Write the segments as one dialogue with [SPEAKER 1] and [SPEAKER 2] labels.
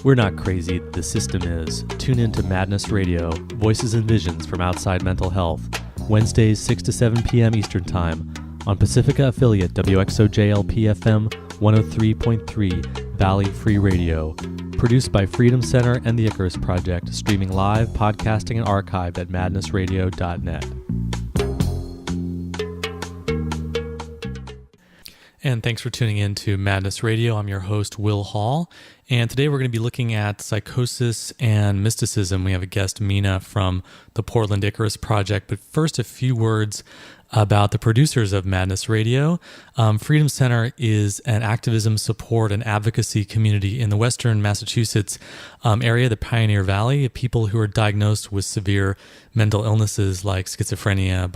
[SPEAKER 1] We're not crazy, the system is. Tune in to Madness Radio, voices and visions from outside mental health. Wednesdays, 6 to 7 p.m. Eastern Time on Pacifica affiliate WXOJLP-FM 103.3 Valley Free Radio. Produced by Freedom Center and the Icarus Project, streaming live, podcasting, and archived at madnessradio.net. And thanks for tuning in to Madness Radio. I'm your host, Will Hall. And today we're going to be looking at psychosis and mysticism. We have a guest, Mina, from the Portand Icarus Project. But first, a few words about the producers of Madness Radio. Freedom Center is an activism, support, and advocacy community in the western Massachusetts area, the Pioneer Valley, people who are diagnosed with severe mental illnesses like schizophrenia,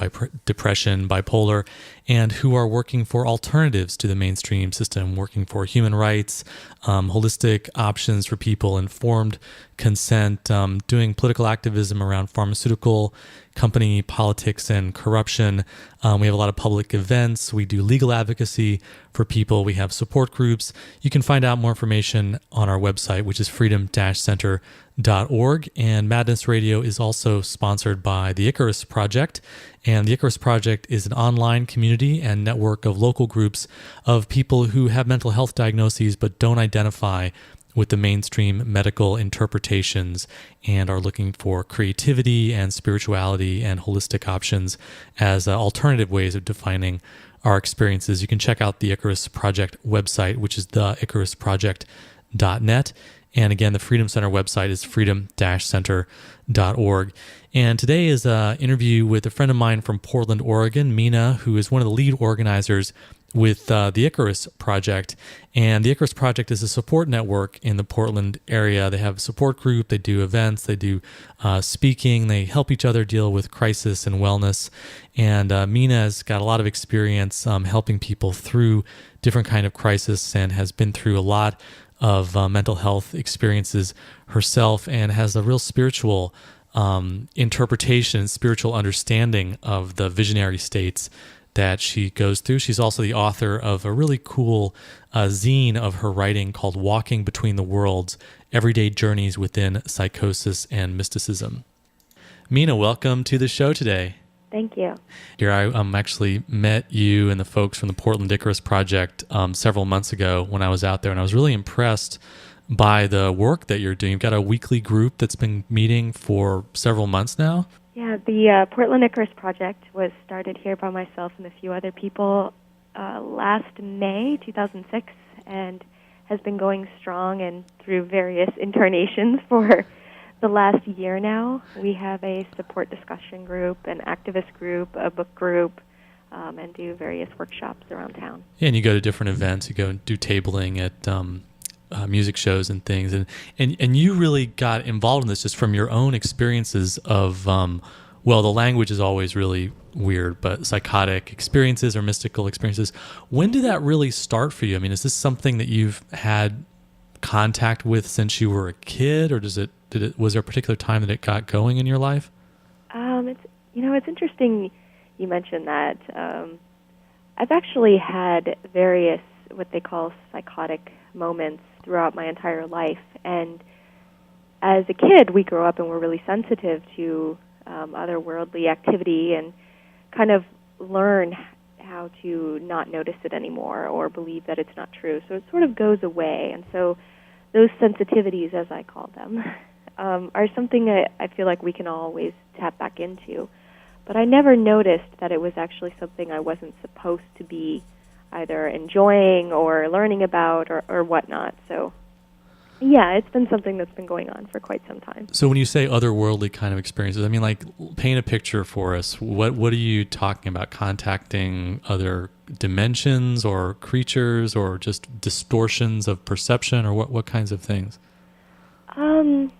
[SPEAKER 1] depression, bipolar, and who are working for alternatives to the mainstream system, working for human rights, holistic options for people, informed consent, doing political activism around pharmaceutical company politics and corruption. We have a lot of public events. We do legal advocacy for people. We have support groups. You can find out more information on our website, which is freedom-center.org. And Madness Radio is also sponsored by the Icarus Project. And the Icarus Project is an online community and network of local groups of people who have mental health diagnoses but don't identify with the mainstream medical interpretations and are looking for creativity and spirituality and holistic options as alternative ways of defining our experiences. You can check out the Icarus Project website, which is theicarusproject.net. And again, the Freedom Center website is freedom-center.org. And today is an interview with a friend of mine from Portland, Oregon, Mina, who is one of the lead organizers with the Icarus Project. And the Icarus Project is a support network in the Portland area. They have a support group, they do events, they do speaking, they help each other deal with crisis and wellness. And Mina has got a lot of experience helping people through different kind of crisis and has been through a lot of mental health experiences herself and has a real spiritual interpretation, spiritual understanding of the visionary states that she goes through. She's also the author of a really cool zine of her writing called Walking Between the Worlds, Everyday Journeys Within Psychosis and Mysticism. Mina, welcome to the show today.
[SPEAKER 2] Thank you.
[SPEAKER 1] Here, I actually met you and the folks from the Portand Icarus Project several months ago when I was out there, and I was really impressed by the work that you're doing. You've got a weekly group that's been meeting for several months now.
[SPEAKER 2] Yeah, the Portand Icarus Project was started here by myself and a few other people last May 2006 and has been going strong and through various incarnations for the last year now. We have a support discussion group, an activist group, a book group, and do various workshops around town. Yeah, and
[SPEAKER 1] you go to different events. You go and do tabling at music shows and things. And you really got involved in this just from your own experiences of, well, the language is always really weird, but psychotic experiences or mystical experiences. When did that really start for you? I mean, is this something that you've had contact with since you were a kid, or was there a particular time that it got going in your life?
[SPEAKER 2] It's interesting you mentioned that. I've actually had various what they call psychotic moments throughout my entire life, and as a kid, we grow up and we're really sensitive to otherworldly activity and kind of learn how to not notice it anymore or believe that it's not true. So it sort of goes away, and so those sensitivities, as I call them, are something that I feel like we can always tap back into. But I never noticed that it was actually something I wasn't supposed to be either enjoying or learning about or whatnot. So, yeah, it's been something that's been going on for quite some time.
[SPEAKER 1] So when you say otherworldly kind of experiences, I mean, like, paint a picture for us. What are you talking about? Contacting other dimensions or creatures or just distortions of perception, or what kinds of things?
[SPEAKER 2] Let's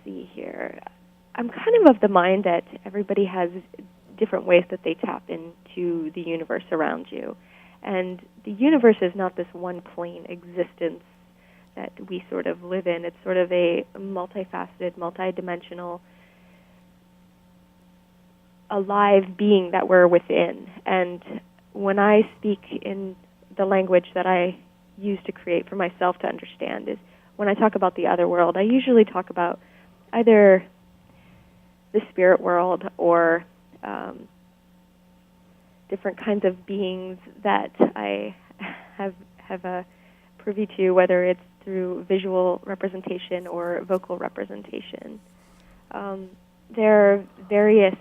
[SPEAKER 2] see here. I'm kind of the mind that everybody has different ways that they tap into the universe around you. And the universe is not this one plane existence that we sort of live in. It's sort of a multifaceted, multidimensional, alive being that we're within. And when I speak in the language that I use to create for myself to understand is when I talk about the other world, I usually talk about either the spirit world or different kinds of beings that I have a privy to, whether it's through visual representation or vocal representation. There are various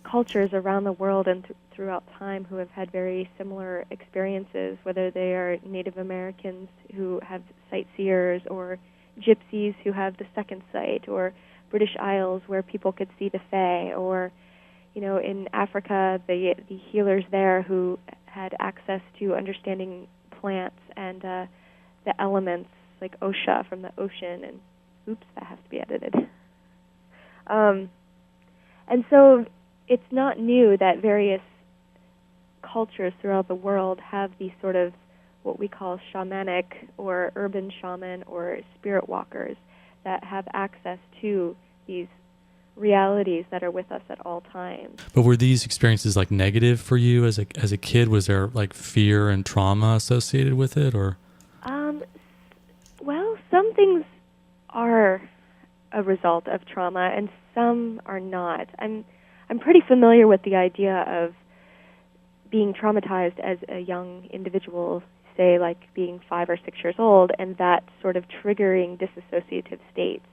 [SPEAKER 2] cultures around the world and throughout time who have had very similar experiences, whether they are Native Americans who have sightseers, or gypsies who have the second sight, or British Isles where people could see the Fae, or in Africa, the healers there who had access to understanding plants and the elements, like OSHA from the ocean, and oops, that has to be edited. And so it's not new that various cultures throughout the world have these sort of what we call shamanic or urban shaman or spirit walkers that have access to these realities that are with us at all times.
[SPEAKER 1] But were these experiences like negative for you as a kid? Was there like fear and trauma associated with it, or?
[SPEAKER 2] Well, some things are a result of trauma and some are not. I'm pretty familiar with the idea of being traumatized as a young individual, say like being 5 or 6 years old, and that sort of triggering dissociative states.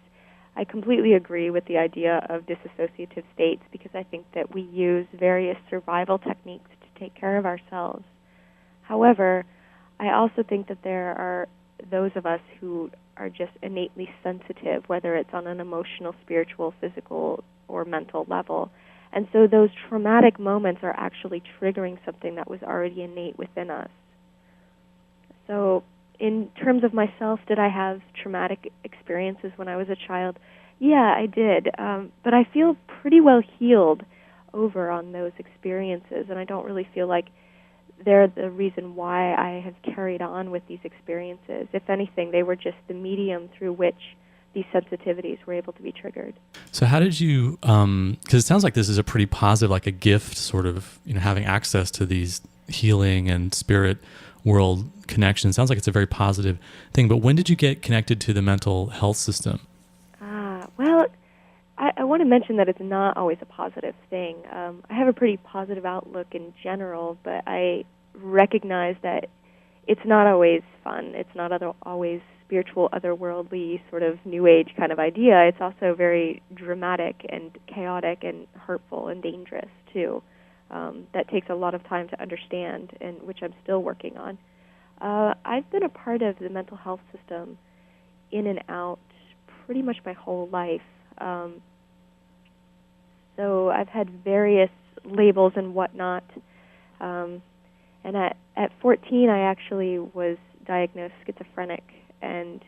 [SPEAKER 2] I completely agree with the idea of dissociative states because I think that we use various survival techniques to take care of ourselves. However, I also think that there are those of us who are just innately sensitive, whether it's on an emotional, spiritual, physical, or mental level. And so those traumatic moments are actually triggering something that was already innate within us. So in terms of myself, did I have traumatic experiences when I was a child? Yeah, I did. But I feel pretty well healed over on those experiences, and I don't really feel like they're the reason why I have carried on with these experiences. If anything, they were just the medium through which these sensitivities were able to be triggered.
[SPEAKER 1] So how did you, because it sounds like this is a pretty positive, like a gift sort of, having access to these healing and spirit world connections. Sounds like it's a very positive thing. But when did you get connected to the mental health system?
[SPEAKER 2] Well, I want to mention that it's not always a positive thing. I have a pretty positive outlook in general, but I recognize that it's not always fun. It's not always spiritual, otherworldly, sort of New Age kind of idea. It's also very dramatic and chaotic and hurtful and dangerous, too. That takes a lot of time to understand, and which I'm still working on. I've been a part of the mental health system in and out pretty much my whole life. So I've had various labels and whatnot. And at 14, I actually was diagnosed schizophrenic, and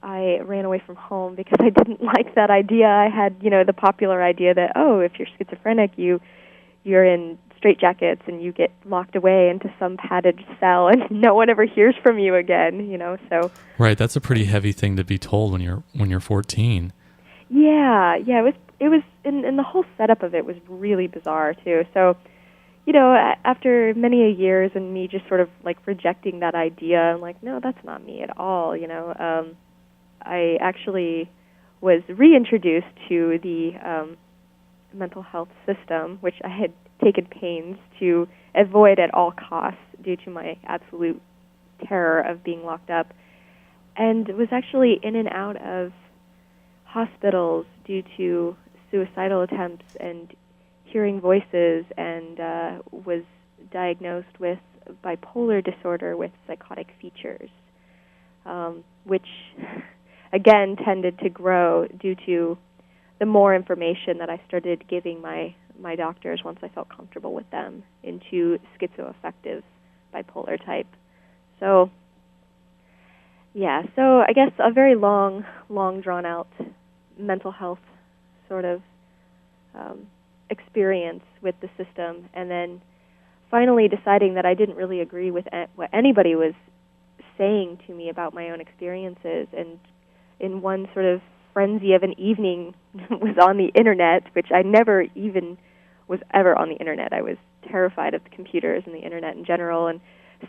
[SPEAKER 2] I ran away from home because I didn't like that idea. I had, the popular idea that, if you're schizophrenic, you're in straitjackets and you get locked away into some padded cell and no one ever hears from you again, so.
[SPEAKER 1] Right, that's a pretty heavy thing to be told when you're 14.
[SPEAKER 2] Yeah, it was and the whole setup of it was really bizarre too. So, after many years and me just sort of like rejecting that idea, I'm like, no, that's not me at all, I actually was reintroduced to the mental health system, which I had taken pains to avoid at all costs due to my absolute terror of being locked up, and was actually in and out of hospitals due to suicidal attempts and hearing voices, and was diagnosed with bipolar disorder with psychotic features, which again tended to grow due to the more information that I started giving my doctors once I felt comfortable with them into schizoaffective bipolar type. So, so I guess a very long drawn-out mental health sort of experience with the system, and then finally deciding that I didn't really agree with what anybody was saying to me about my own experiences, and in one sort of frenzy of an evening was on the internet, which I never even was ever on the internet. I was terrified of the computers and the internet in general, and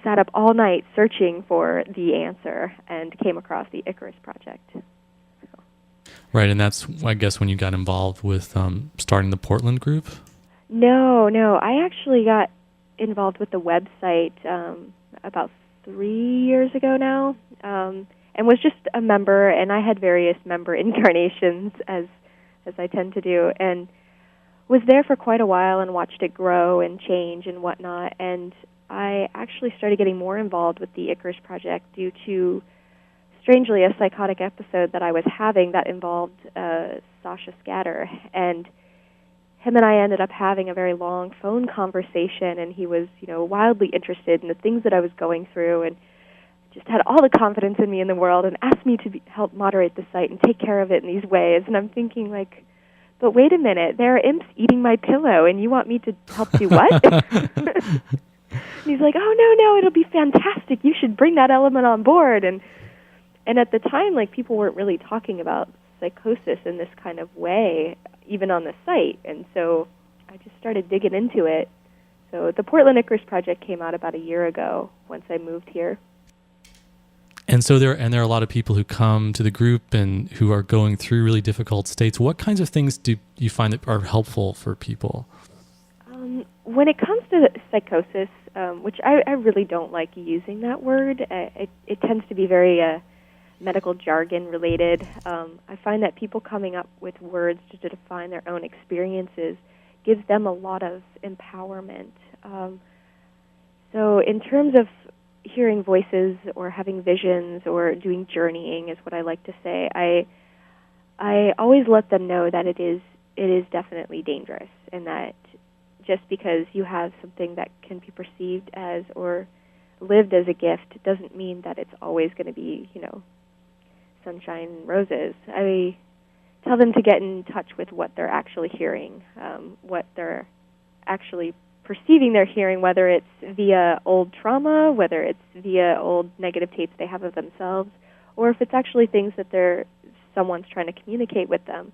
[SPEAKER 2] sat up all night searching for the answer and came across the Icarus Project.
[SPEAKER 1] Right, and that's, I guess, when you got involved with starting the Portland group?
[SPEAKER 2] No. I actually got involved with the website about 3 years ago now, and was just a member, and I had various member incarnations, as I tend to do, and was there for quite a while and watched it grow and change and whatnot, and I actually started getting more involved with the Icarus Project due to, strangely, a psychotic episode that I was having that involved Sasha Scatter, and him and I ended up having a very long phone conversation, and he was, wildly interested in the things that I was going through, and just had all the confidence in me in the world, and asked me to help moderate the site and take care of it in these ways. And I'm thinking, like, but wait a minute, there are imps eating my pillow, and you want me to help do what? And he's like, oh, no, it'll be fantastic. You should bring that element on board. And at the time, like, people weren't really talking about psychosis in this kind of way, even on the site. And so I just started digging into it. So the Portland Icarus Project came out about a year ago once I moved here.
[SPEAKER 1] And so there are a lot of people who come to the group and who are going through really difficult states. What kinds of things do you find that are helpful for people?
[SPEAKER 2] When it comes to psychosis, which I really don't like using that word, it tends to be very medical jargon related. I find that people coming up with words to define their own experiences gives them a lot of empowerment. So in terms of hearing voices or having visions or doing journeying is what I like to say, I always let them know that it is definitely dangerous, and that just because you have something that can be perceived as or lived as a gift doesn't mean that it's always going to be, sunshine and roses. I tell them to get in touch with what they're actually hearing, what they're actually perceiving they're hearing, whether it's via old trauma, whether it's via old negative tapes they have of themselves, or if it's actually things that someone's trying to communicate with them.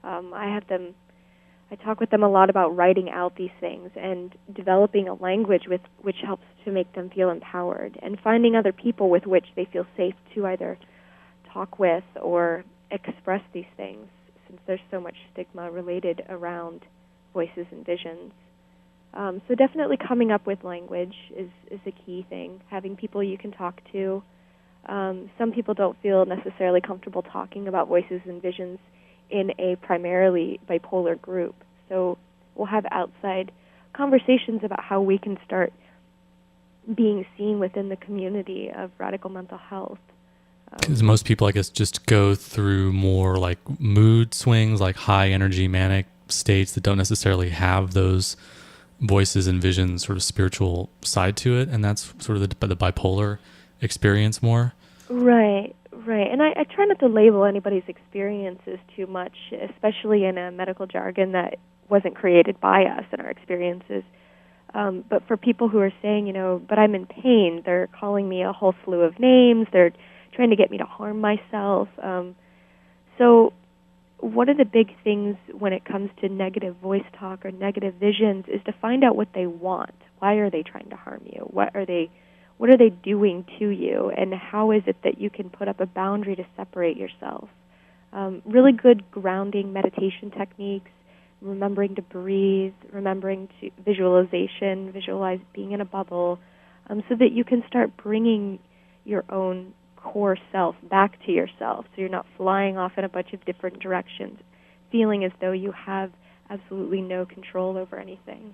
[SPEAKER 2] I talk with them a lot about writing out these things and developing a language which helps to make them feel empowered, and finding other people with which they feel safe to either talk with or express these things, since there's so much stigma related around voices and visions. So definitely coming up with language is a key thing, having people you can talk to. Some people don't feel necessarily comfortable talking about voices and visions in a primarily bipolar group. So we'll have outside conversations about how we can start being seen within the community of radical mental health.
[SPEAKER 1] Because most people, I guess, just go through more like mood swings, like high energy manic states that don't necessarily have those voices and visions, sort of spiritual side to it, and that's sort of the bipolar experience more.
[SPEAKER 2] Right. And I try not to label anybody's experiences too much, especially in a medical jargon that wasn't created by us in our experiences. But for people who are saying, but I'm in pain, they're calling me a whole slew of names, they're trying to get me to harm myself. So one of the big things when it comes to negative voice talk or negative visions is to find out what they want. Why are they trying to harm you? What are they doing to you? And how is it that you can put up a boundary to separate yourself? Really good grounding meditation techniques, remembering to breathe, remembering to visualize being in a bubble, so that you can start bringing your own core self back to yourself, so you're not flying off in a bunch of different directions, feeling as though you have absolutely no control over anything.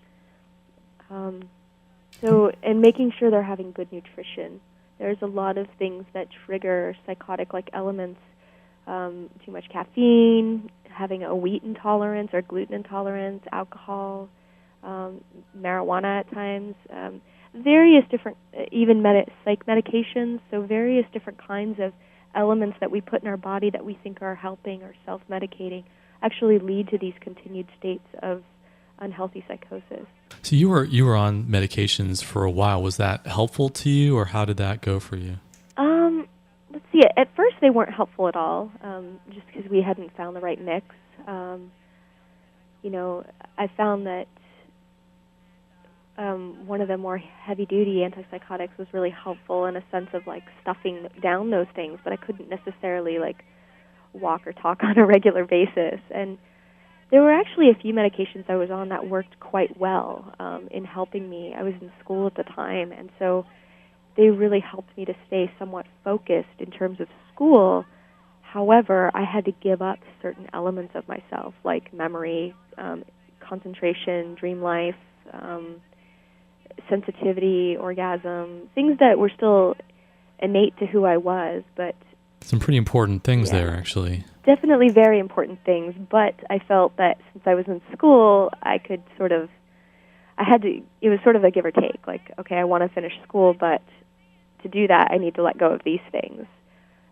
[SPEAKER 2] And making sure they're having good nutrition. There's a lot of things that trigger psychotic-like elements, too much caffeine, having a wheat intolerance or gluten intolerance, alcohol, marijuana at times, various different, even psych medications, so various different kinds of elements that we put in our body that we think are helping or self-medicating actually lead to these continued states of unhealthy psychosis.
[SPEAKER 1] So you were on medications for a while. Was that helpful to you, or how did that go for you?
[SPEAKER 2] Let's see. At first, they weren't helpful at all, just because we hadn't found the right mix. I found that one of the more heavy-duty antipsychotics was really helpful in a sense of like stuffing down those things, but I couldn't necessarily like walk or talk on a regular basis. And there were actually a few medications I was on that worked quite well in helping me. I was in school at the time, and so they really helped me to stay somewhat focused in terms of school. However, I had to give up certain elements of myself, like memory, concentration, dream life, sensitivity, orgasm, things that were still innate to who I was, but
[SPEAKER 1] some pretty important things there, actually.
[SPEAKER 2] Definitely very important things, but I felt that since I was in school, I could it was sort of a give or take, like, okay, I want to finish school, but to do that, I need to let go of these things.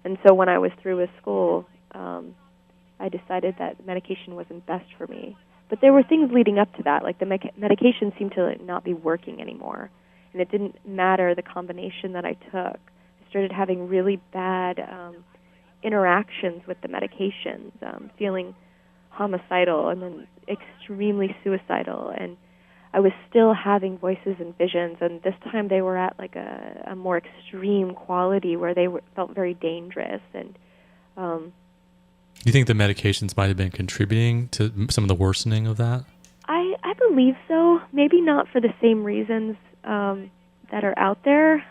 [SPEAKER 2] And so when I was through with school, I decided that medication wasn't best for me. But there were things leading up to that, like the medication seemed to not be working anymore, and it didn't matter the combination that I took. I started having really bad interactions with the medications, feeling homicidal and then extremely suicidal, and I was still having voices and visions, and this time they were at like a more extreme quality where they felt very dangerous. And
[SPEAKER 1] do you think the medications might have been contributing to some of the worsening of that?
[SPEAKER 2] I believe so. Maybe not for the same reasons that are out there.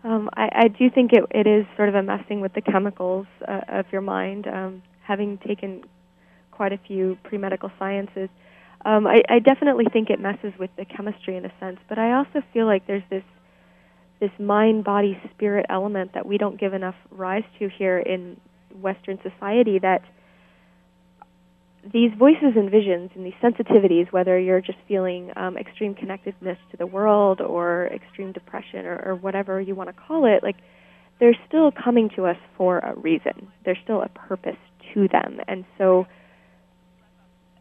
[SPEAKER 2] I do think it is sort of a messing with the chemicals of your mind. Having taken quite a few pre-medical sciences, I definitely think it messes with the chemistry in a sense, but I also feel like there's this mind-body-spirit element that we don't give enough rise to here in Western society, that these voices and visions and these sensitivities, whether you're just feeling extreme connectedness to the world or extreme depression or whatever you want to call it, like they're still coming to us for a reason. There's still a purpose to them. And so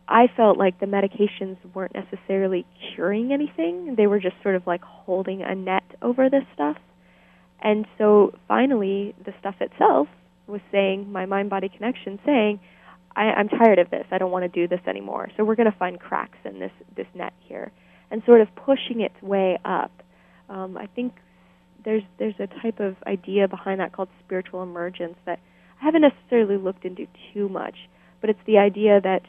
[SPEAKER 2] I felt like the medications weren't necessarily curing anything. They were just sort of like holding a net over this stuff. And so finally, the stuff itself was saying, my mind-body connection saying, I'm tired of this. I don't want to do this anymore. So we're going to find cracks in this net here, and sort of pushing its way up. I think there's a type of idea behind that called spiritual emergence that I haven't necessarily looked into too much, but it's the idea that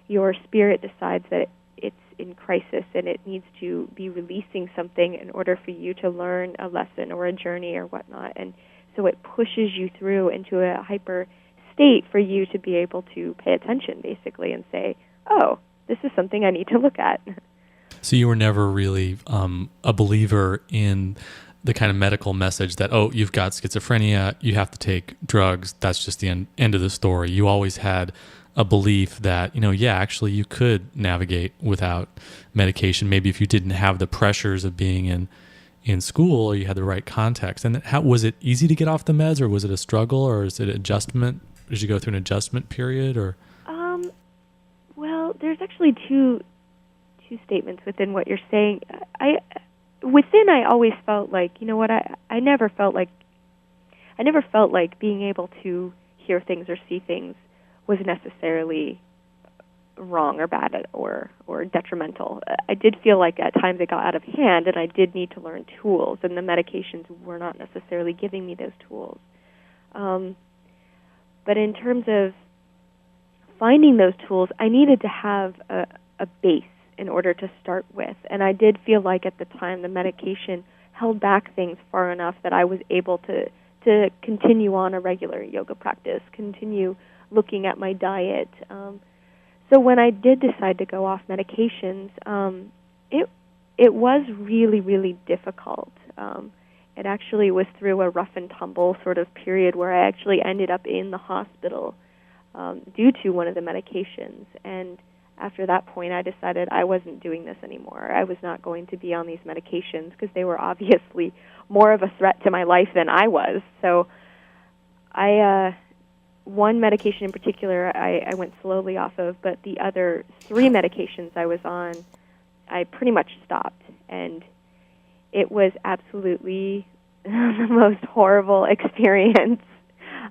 [SPEAKER 2] your spirit decides that it's in crisis and it needs to be releasing something in order for you to learn a lesson or a journey or whatnot. And so it pushes you through into a hyper state for you to be able to pay attention, basically, and say, oh, this is something I need to look at.
[SPEAKER 1] So you were never really a believer in the kind of medical message that, oh, you've got schizophrenia, you have to take drugs, that's just the end of the story. You always had a belief that, actually you could navigate without medication, maybe if you didn't have the pressures of being in school or you had the right context. And how was it easy to get off the meds, or was it a struggle, or is it adjustment? Did you go through an adjustment period, or?
[SPEAKER 2] Well, there's actually two statements within what you're saying. I always felt like, I never felt like being able to hear things or see things was necessarily wrong or bad or detrimental. I did feel like at times it got out of hand, and I did need to learn tools, and the medications were not necessarily giving me those tools. But in terms of finding those tools, I needed to have a base in order to start with. And I did feel like at the time the medication held back things far enough that I was able to continue on a regular yoga practice, continue looking at my diet. So when I did decide to go off medications, it was really, really difficult. It actually was through a rough and tumble sort of period where I actually ended up in the hospital due to one of the medications. And after that point, I decided I wasn't doing this anymore. I was not going to be on these medications because they were obviously more of a threat to my life than I was. So one medication in particular I went slowly off of, but the other 3 medications I was on, I pretty much stopped. And it was absolutely the most horrible experience.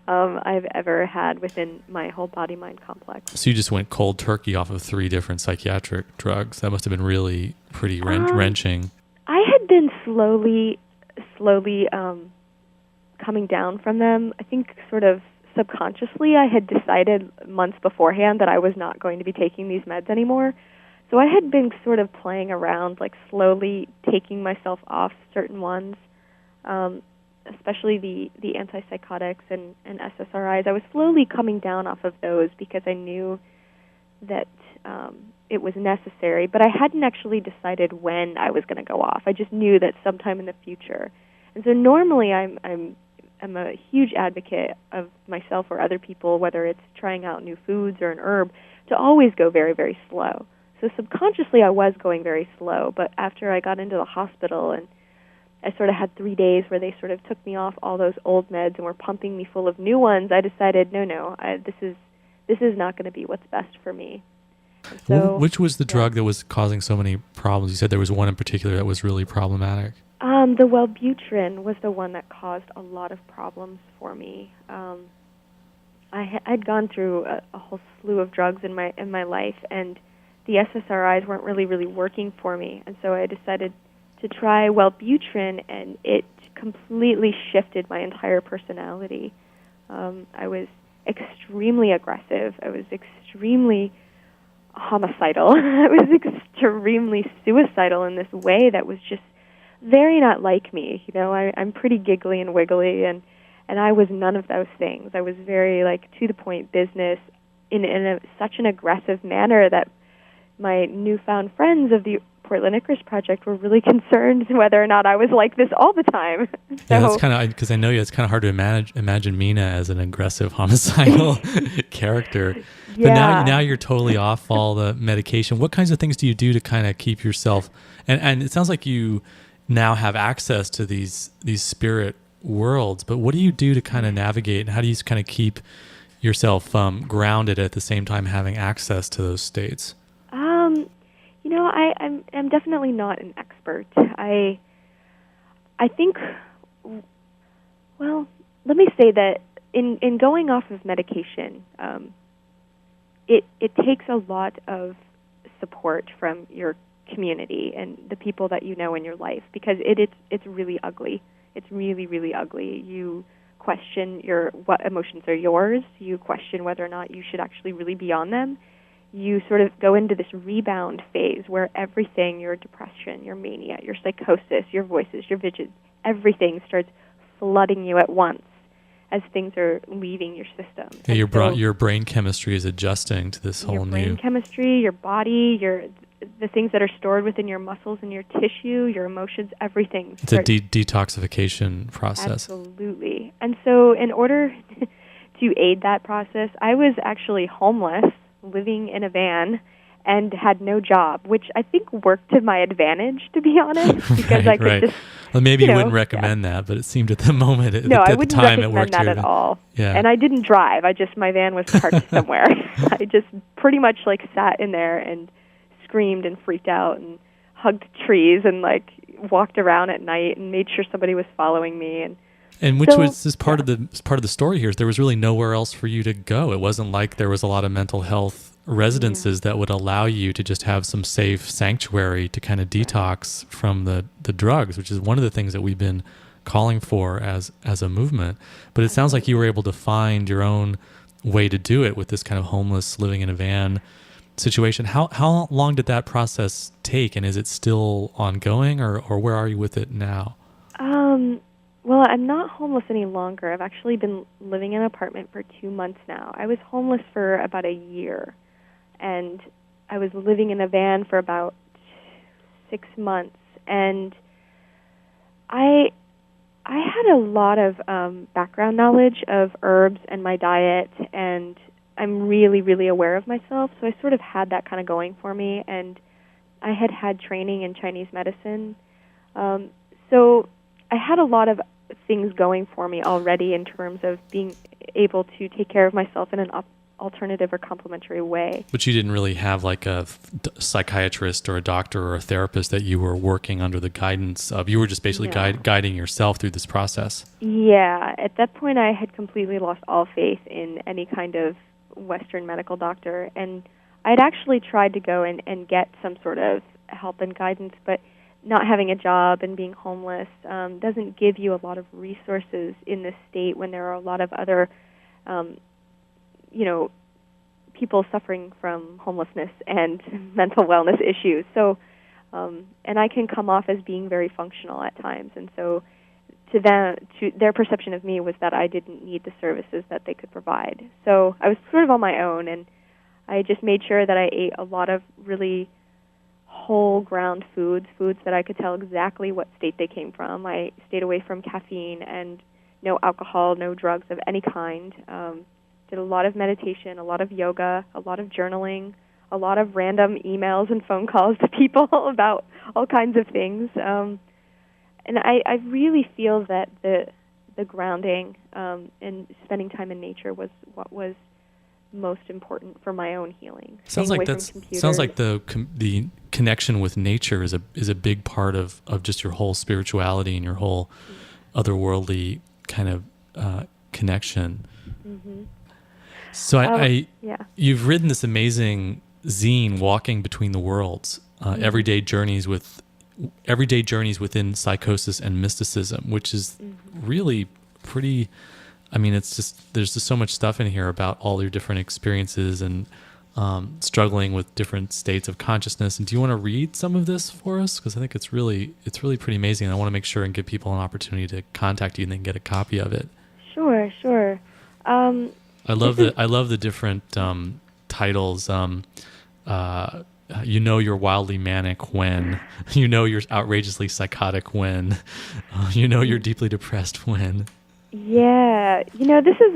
[SPEAKER 2] I've ever had within my whole body-mind complex.
[SPEAKER 1] So you just went cold turkey off of 3 different psychiatric drugs. That must have been really pretty wrenching.
[SPEAKER 2] I had been slowly coming down from them. I think sort of subconsciously I had decided months beforehand that I was not going to be taking these meds anymore. So I had been sort of playing around, like slowly taking myself off certain ones, especially the antipsychotics and SSRIs. I was slowly coming down off of those because I knew that it was necessary, but I hadn't actually decided when I was going to go off. I just knew that sometime in the future. And so normally I'm a huge advocate of myself or other people, whether it's trying out new foods or an herb, to always go very, very slow. So subconsciously I was going very slow, but after I got into the hospital and I sort of had 3 days where they sort of took me off all those old meds and were pumping me full of new ones, I decided, this is not going to be what's best for me. So,
[SPEAKER 1] which was the drug that was causing so many problems? You said there was one in particular that was really problematic.
[SPEAKER 2] The Wellbutrin was the one that caused a lot of problems for me. I'd gone through a whole slew of drugs in my life, and the SSRIs weren't really working for me, and so I decided to try Wellbutrin, and it completely shifted my entire personality. I was extremely aggressive. I was extremely homicidal. I was extremely suicidal in this way that was just very not like me. I'm pretty giggly and wiggly, and I was none of those things. I was very to the point business in such an aggressive manner that my newfound friends of the Portland Icarus Project were really concerned whether or not I was like this all the time.
[SPEAKER 1] Yeah, that's kind of, because I know it's kind of hard to imagine Mina as an aggressive, homicidal character. But now you're totally off all the medication. What kinds of things do you do to kind of keep yourself? And it sounds like you now have access to these spirit worlds. But what do you do to kind of navigate? And how do you kind of keep yourself grounded at the same time having access to those states?
[SPEAKER 2] I'm definitely not an expert. I think, well, let me say that in going off of medication, it takes a lot of support from your community and the people that you know in your life, because it's really ugly. It's really, really ugly. You question what emotions are yours. You question whether or not you should actually really be on them. You sort of go into this rebound phase where everything, your depression, your mania, your psychosis, your voices, your visions, everything starts flooding you at once as things are leaving your system.
[SPEAKER 1] Yeah, your brain chemistry is adjusting to this whole new...
[SPEAKER 2] Your brain chemistry, your body, the things that are stored within your muscles and your tissue, your emotions, everything.
[SPEAKER 1] It's a detoxification process.
[SPEAKER 2] Absolutely. And so in order to aid that process, I was actually homeless, living in a van, and had no job, which I think worked to my advantage, to be honest, because I could just...
[SPEAKER 1] Well, maybe you wouldn't recommend that, but it seemed at the moment, at the time, it worked.
[SPEAKER 2] No, I wouldn't recommend that at all.
[SPEAKER 1] Yeah.
[SPEAKER 2] And I didn't drive. My van was parked somewhere. I just pretty much sat in there and screamed and freaked out and hugged trees and walked around at night and made sure somebody was following me. And
[SPEAKER 1] which was part of the story here is there was really nowhere else for you to go. It wasn't like there was a lot of mental health residences that would allow you to just have some safe sanctuary to kind of detox from the drugs, which is one of the things that we've been calling for as a movement. But it sounds like you were able to find your own way to do it with this kind of homeless, living in a van situation. How long did that process take, and is it still ongoing, or where are you with it now?
[SPEAKER 2] Well, I'm not homeless any longer. I've actually been living in an apartment for 2 months now. I was homeless for about a year, and I was living in a van for about 6 months. And I had a lot of background knowledge of herbs and my diet, and I'm really, really aware of myself. So I sort of had that kind of going for me, and I had training in Chinese medicine. So I had a lot of things going for me already in terms of being able to take care of myself in an alternative or complementary way.
[SPEAKER 1] But you didn't really have like a psychiatrist or a doctor or a therapist that you were working under the guidance of. You were just basically guiding yourself through this process.
[SPEAKER 2] Yeah. At that point, I had completely lost all faith in any kind of Western medical doctor. And I'd actually tried to go and get some sort of help and guidance, but not having a job and being homeless doesn't give you a lot of resources in this state when there are a lot of other people suffering from homelessness and mental wellness issues. So, and I can come off as being very functional at times. And so to their perception of me was that I didn't need the services that they could provide. So I was sort of on my own, and I just made sure that I ate a lot of really whole ground foods that I could tell exactly what state they came from. I stayed away from caffeine and no alcohol, no drugs of any kind. Did a lot of meditation, a lot of yoga, a lot of journaling, a lot of random emails and phone calls to people about all kinds of things. And I really feel that the grounding and spending time in nature was what was most important for my own healing.
[SPEAKER 1] Sounds like the connection with nature is a big part of just your whole spirituality and your whole otherworldly kind of connection. Mm-hmm. So you've written this amazing zine, Walking Between the Worlds, everyday journeys within psychosis and mysticism, which is really pretty. I mean, there's just so much stuff in here about all your different experiences and struggling with different states of consciousness. And do you want to read some of this for us? Because I think it's really pretty amazing. And I want to make sure and give people an opportunity to contact you and then get a copy of it.
[SPEAKER 2] Sure.
[SPEAKER 1] I love the different titles. You know you're wildly manic when. You know you're outrageously psychotic when. You know you're deeply depressed when.
[SPEAKER 2] Yeah, this is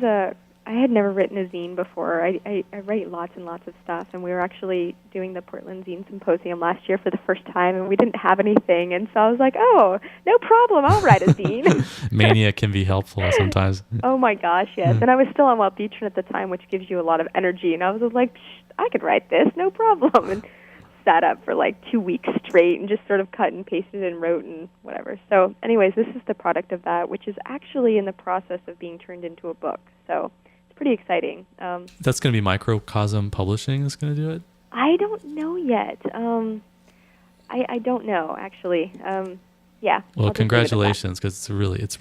[SPEAKER 2] a. I had never written a zine before. I write lots and lots of stuff, and we were actually doing the Portland Zine Symposium last year for the first time, and we didn't have anything, and so I was like, oh, no problem, I'll write a zine.
[SPEAKER 1] Mania can be helpful sometimes.
[SPEAKER 2] Oh my gosh, yes. And I was still on Wellbutrin at the time, which gives you a lot of energy, and I was like, I could write this, no problem, and sat up for like 2 weeks straight and just sort of cut and pasted and wrote and whatever. So anyways, this is the product of that, which is actually in the process of being turned into a book. So it's pretty exciting.
[SPEAKER 1] That's going to be Microcosm Publishing is going to do it?
[SPEAKER 2] I don't know yet. I don't know, actually. Yeah.
[SPEAKER 1] Well, congratulations, because it's a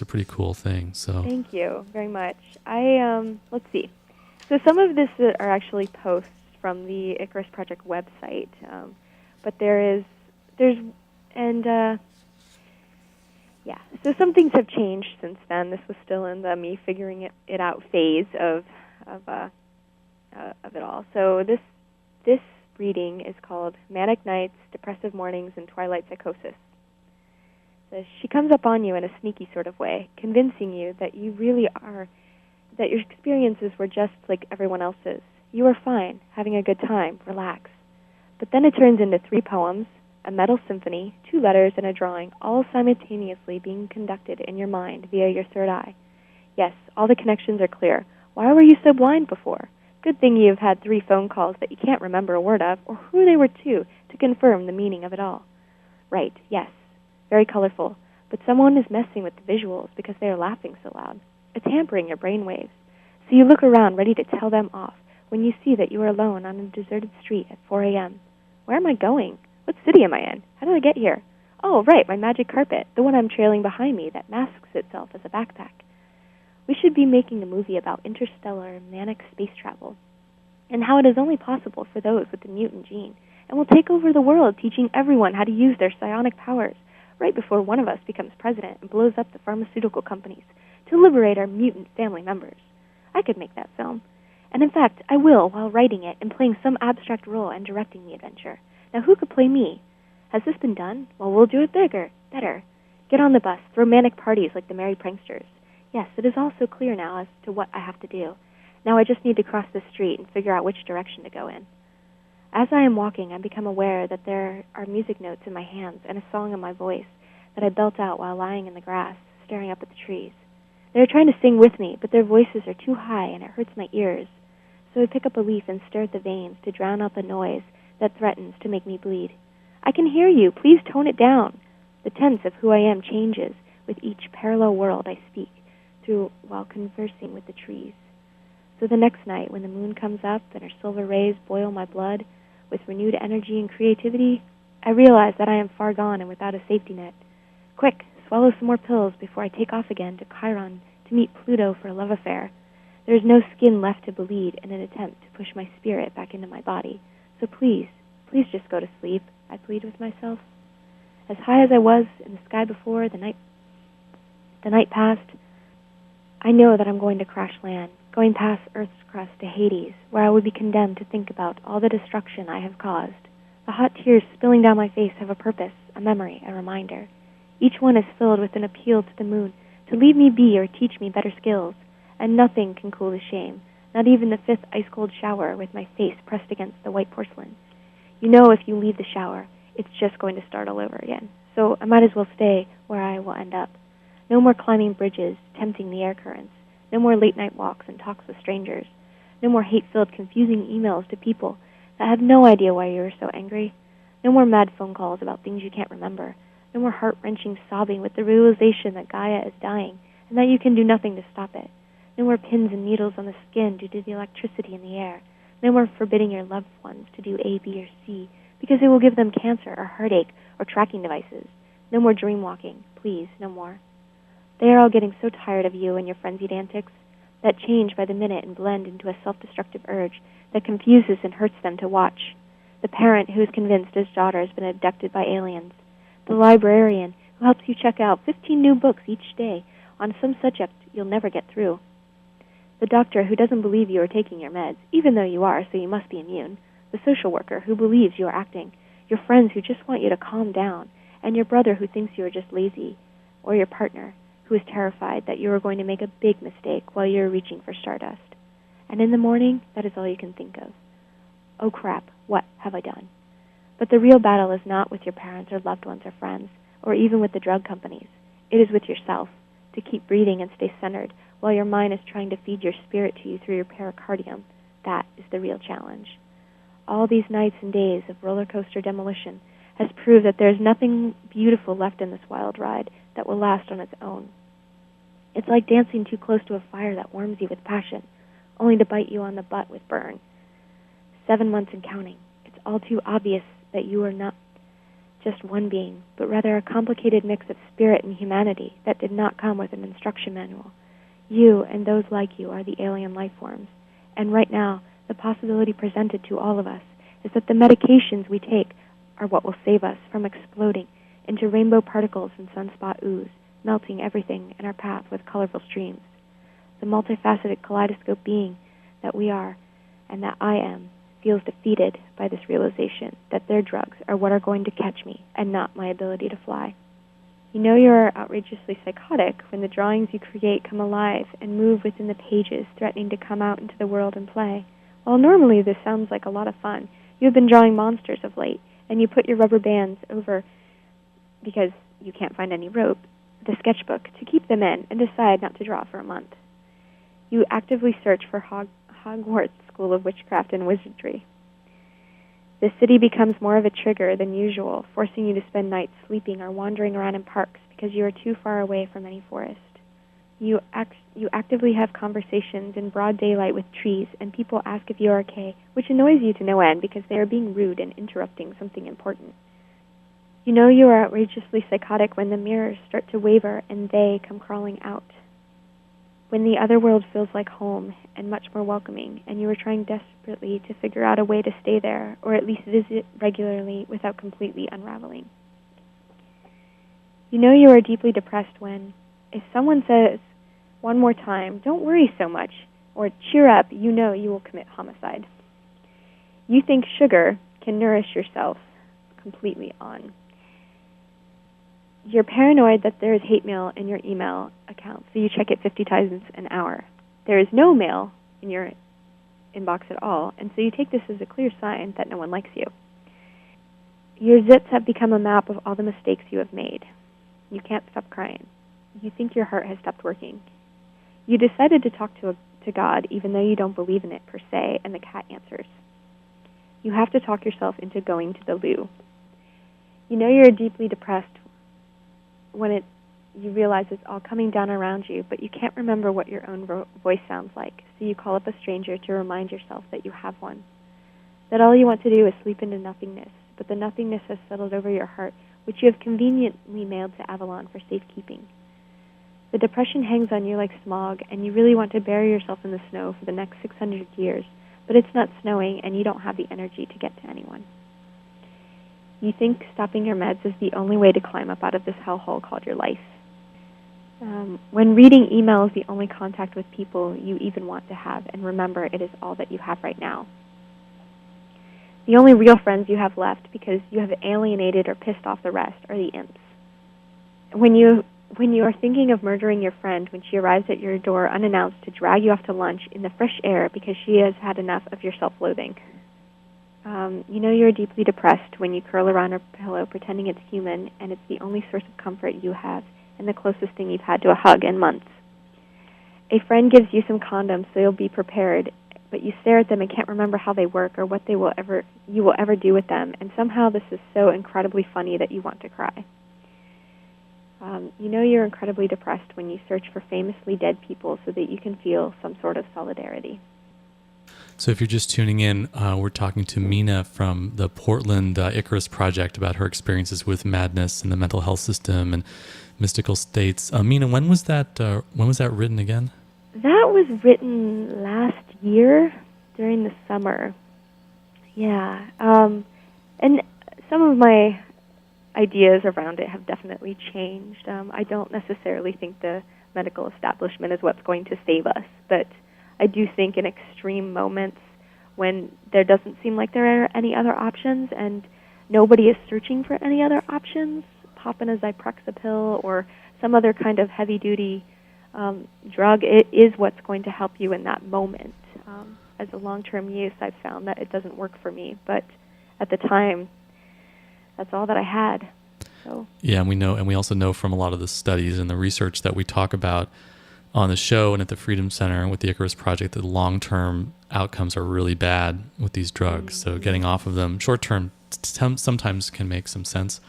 [SPEAKER 1] pretty cool thing. So
[SPEAKER 2] thank you very much. Let's see. So some of this are actually posts from the Icarus Project website, but so some things have changed since then. This was still in the me figuring it out phase of it all. So this reading is called Manic Nights, Depressive Mornings, and Twilight Psychosis. So she comes up on you in a sneaky sort of way, convincing you that you really are, that your experiences were just like everyone else's. You are fine, having a good time, relax. But then it turns into 3 poems, a metal symphony, 2 letters, and a drawing, all simultaneously being conducted in your mind via your third eye. Yes, all the connections are clear. Why were you so blind before? Good thing you've had 3 phone calls that you can't remember a word of, or who they were to confirm the meaning of it all. Right, yes, very colorful, but someone is messing with the visuals because they are laughing so loud. It's hampering your brain waves. So you look around ready to tell them off, when you see that you are alone on a deserted street at 4 a.m. Where am I going? What city am I in? How did I get here? Oh, right, my magic carpet, the one I'm trailing behind me that masks itself as a backpack. We should be making a movie about interstellar manic space travel and how it is only possible for those with the mutant gene, and will take over the world teaching everyone how to use their psionic powers right before one of us becomes president and blows up the pharmaceutical companies to liberate our mutant family members. I could make that film. And in fact, I will while writing it and playing some abstract role and directing the adventure. Now who could play me? Has this been done? Well, we'll do it better. Get on the bus, throw manic parties like the merry pranksters. Yes, it is all so clear now as to what I have to do. Now I just need to cross the street and figure out which direction to go in. As I am walking, I become aware that there are music notes in my hands and a song in my voice that I belt out while lying in the grass, staring up at the trees. They are trying to sing with me, but their voices are too high and it hurts my ears. So I pick up a leaf and stir at the veins to drown out the noise that threatens to make me bleed. I can hear you. Please tone it down. The tense of who I am changes with each parallel world I speak through while conversing with the trees. So the next night, when the moon comes up and her silver rays boil my blood with renewed energy and creativity, I realize that I am far gone and without a safety net. Quick, swallow some more pills before I take off again to Chiron to meet Pluto for a love affair. There is no skin left to bleed in an attempt to push my spirit back into my body. So please, please just go to sleep, I plead with myself. As high as I was in the sky before the night passed, I know that I'm going to crash land, going past Earth's crust to Hades, where I would be condemned to think about all the destruction I have caused. The hot tears spilling down my face have a purpose, a memory, a reminder. Each one is filled with an appeal to the moon to leave me be or teach me better skills, and nothing can cool the shame, not even the fifth ice-cold shower with my face pressed against the white porcelain. You know if you leave the shower, it's just going to start all over again, so I might as well stay where I will end up. No more climbing bridges, tempting the air currents. No more late-night walks and talks with strangers. No more hate-filled, confusing emails to people that have no idea why you are so angry. No more mad phone calls about things you can't remember. No more heart-wrenching sobbing with the realization that Gaia is dying and that you can do nothing to stop it. No more pins and needles on the skin due to the electricity in the air. No more forbidding your loved ones to do A, B, or C because it will give them cancer or heartache or tracking devices. No more dream walking. Please, no more. They are all getting so tired of you and your frenzied antics that change by the minute and blend into a self-destructive urge that confuses and hurts them to watch. The parent who is convinced his daughter has been abducted by aliens. The librarian who helps you check out 15 new books each day on some subject you'll never get through. The doctor who doesn't believe you are taking your meds, even though you are, so you must be immune. The social worker who believes you are acting. Your friends who just want you to calm down. And your brother who thinks you are just lazy. Or your partner who is terrified that you are going to make a big mistake while you are reaching for stardust. And in the morning, that is all you can think of. Oh crap, what have I done? But the real battle is not with your parents or loved ones or friends, or even with the drug companies. It is with yourself, to keep breathing and stay centered while your mind is trying to feed your spirit to you through your pericardium. That is the real challenge. All these nights and days of roller coaster demolition has proved that there is nothing beautiful left in this wild ride that will last on its own. It's like dancing too close to a fire that warms you with passion, only to bite you on the butt with burn. 7 months and counting. It's all too obvious that you are not just one being, but rather a complicated mix of spirit and humanity that did not come with an instruction manual. You and those like you are the alien life forms, and right now, the possibility presented to all of us is that the medications we take are what will save us from exploding into rainbow particles and sunspot ooze, melting everything in our path with colorful streams. The multifaceted kaleidoscope being that we are and that I am feels defeated by this realization that their drugs are what are going to catch me and not my ability to fly. You know you are outrageously psychotic when the drawings you create come alive and move within the pages, threatening to come out into the world and play. While normally this sounds like a lot of fun, you have been drawing monsters of late, and you put your rubber bands over, because you can't find any rope, the sketchbook to keep them in and decide not to draw for a month. You actively search for Hogwarts School of Witchcraft and Wizardry. The city becomes more of a trigger than usual, forcing you to spend nights sleeping or wandering around in parks because you are too far away from any forest. You actively have conversations in broad daylight with trees, and people ask if you are okay, which annoys you to no end because they are being rude and interrupting something important. You know you are outrageously psychotic when the mirrors start to waver and they come crawling out. When the other world feels like home and much more welcoming, and you are trying desperately to figure out a way to stay there, or at least visit regularly without completely unraveling. You know you are deeply depressed when, if someone says one more time, "Don't worry so much," or "cheer up," you know you will commit homicide. You think sugar can nourish yourself completely on. You're paranoid that there is hate mail in your email account, so you check it 50 times an hour. There is no mail in your inbox at all, and so you take this as a clear sign that no one likes you. Your zits have become a map of all the mistakes you have made. You can't stop crying. You think your heart has stopped working. You decided to talk to God, even though you don't believe in it per se, and the cat answers. You have to talk yourself into going to the loo. You know you're deeply depressed when you realize it's all coming down around you, but you can't remember what your own voice sounds like, so you call up a stranger to remind yourself that you have one. That all you want to do is sleep into nothingness, but the nothingness has settled over your heart, which you have conveniently mailed to Avalon for safekeeping. The depression hangs on you like smog, and you really want to bury yourself in the snow for the next 600 years, but it's not snowing, and you don't have the energy to get to anyone. You think stopping your meds is the only way to climb up out of this hellhole called your life. When reading email is the only contact with people you even want to have, and remember, it is all that you have right now. The only real friends you have left, because you have alienated or pissed off the rest, are the imps. When you are thinking of murdering your friend when she arrives at your door unannounced to drag you off to lunch in the fresh air because she has had enough of your self-loathing. You know you're deeply depressed when you curl around her pillow pretending it's human and it's the only source of comfort you have and the closest thing you've had to a hug in months. A friend gives you some condoms so you'll be prepared, but you stare at them and can't remember how they work or what you will ever do with them, and somehow this is so incredibly funny that you want to cry. You know you're incredibly depressed when you search for famously dead people so that you can feel some sort of solidarity.
[SPEAKER 1] So if you're just tuning in, we're talking to Mina from the Portland Icarus Project about her experiences with madness and the mental health system and mystical states. Mina, when was that written again?
[SPEAKER 2] That was written last year during the summer. Yeah. And some of my ideas around it have definitely changed. I don't necessarily think the medical establishment is what's going to save us, but I do think in extreme moments when there doesn't seem like there are any other options and nobody is searching for any other options, popping a Zyprexa pill or some other kind of heavy-duty drug, it is what's going to help you in that moment. As a long-term use, I've found that it doesn't work for me, but at the time, that's all that I had. So. Yeah,
[SPEAKER 1] and we also know from a lot of the studies and the research that we talk about on the show and at the Freedom Center and with the Icarus Project that the long-term outcomes are really bad with these drugs. So getting off of them short-term sometimes can make some sense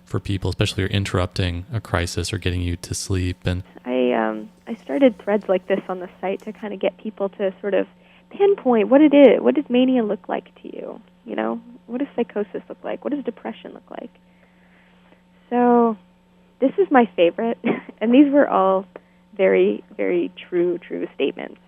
[SPEAKER 1] for people, especially if you're interrupting a crisis or getting you to sleep. And
[SPEAKER 2] I started threads like this on the site to kind of get people to sort of pinpoint what it is. What does mania look like to you? You know, what does psychosis look like? What does depression look like? So this is my favorite, and these were all very, very true statements.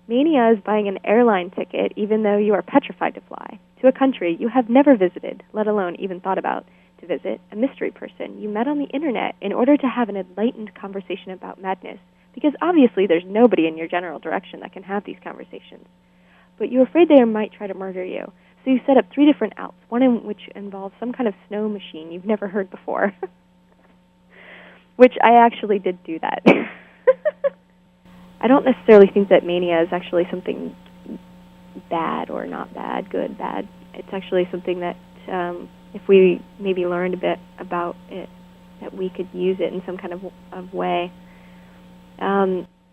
[SPEAKER 2] Mania is buying an airline ticket even though you are petrified to fly, to a country you have never visited, let alone even thought about to visit, a mystery person you met on the internet in order to have an enlightened conversation about madness, because obviously there's nobody in your general direction that can have these conversations. But you're afraid they might try to murder you, so you set up 3 different outs, one in which involves some kind of snow machine you've never heard before. Which I actually did do that. I don't necessarily think that mania is actually something bad or not bad, good, bad. It's actually something that if we maybe learned a bit about it, that we could use it in some kind of way.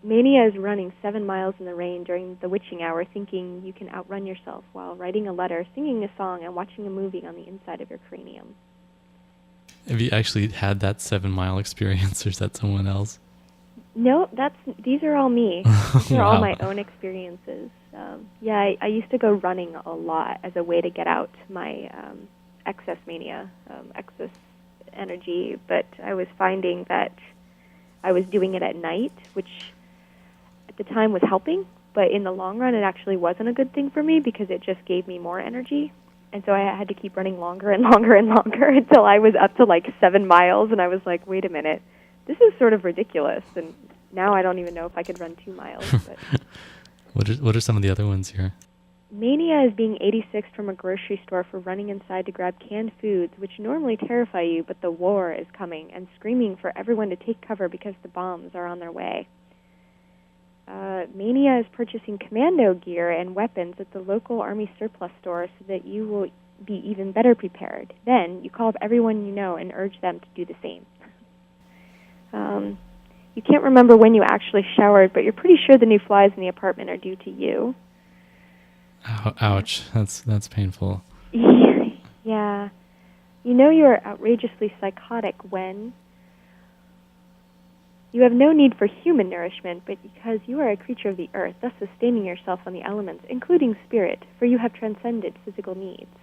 [SPEAKER 2] Mania is running 7 miles in the rain during the witching hour, thinking you can outrun yourself while writing a letter, singing a song, and watching a movie on the inside of your cranium.
[SPEAKER 1] Have you actually had that 7-mile experience, or is that someone else?
[SPEAKER 2] No, these are all me. These are all my own experiences. I used to go running a lot as a way to get out my excess mania, excess energy, but I was finding that I was doing it at night, which at the time was helping, but in the long run it actually wasn't a good thing for me because it just gave me more energy. And so I had to keep running longer and longer and longer until I was up to like 7 miles, and I was like, wait a minute, this is sort of ridiculous. And now I don't even know if I could run 2 miles. But
[SPEAKER 1] What are some of the other ones here?
[SPEAKER 2] Mania is being 86ed from a grocery store for running inside to grab canned foods, which normally terrify you, but the war is coming, and screaming for everyone to take cover because the bombs are on their way. Mania is purchasing commando gear and weapons at the local Army surplus store so that you will be even better prepared. Then you call up everyone you know and urge them to do the same. You You can't remember when you actually showered, but you're pretty sure the new flies in the apartment are due to you.
[SPEAKER 1] Ouch. That's painful.
[SPEAKER 2] Yeah. You know you are outrageously psychotic when you have no need for human nourishment, but because you are a creature of the earth, thus sustaining yourself on the elements, including spirit, for you have transcended physical needs.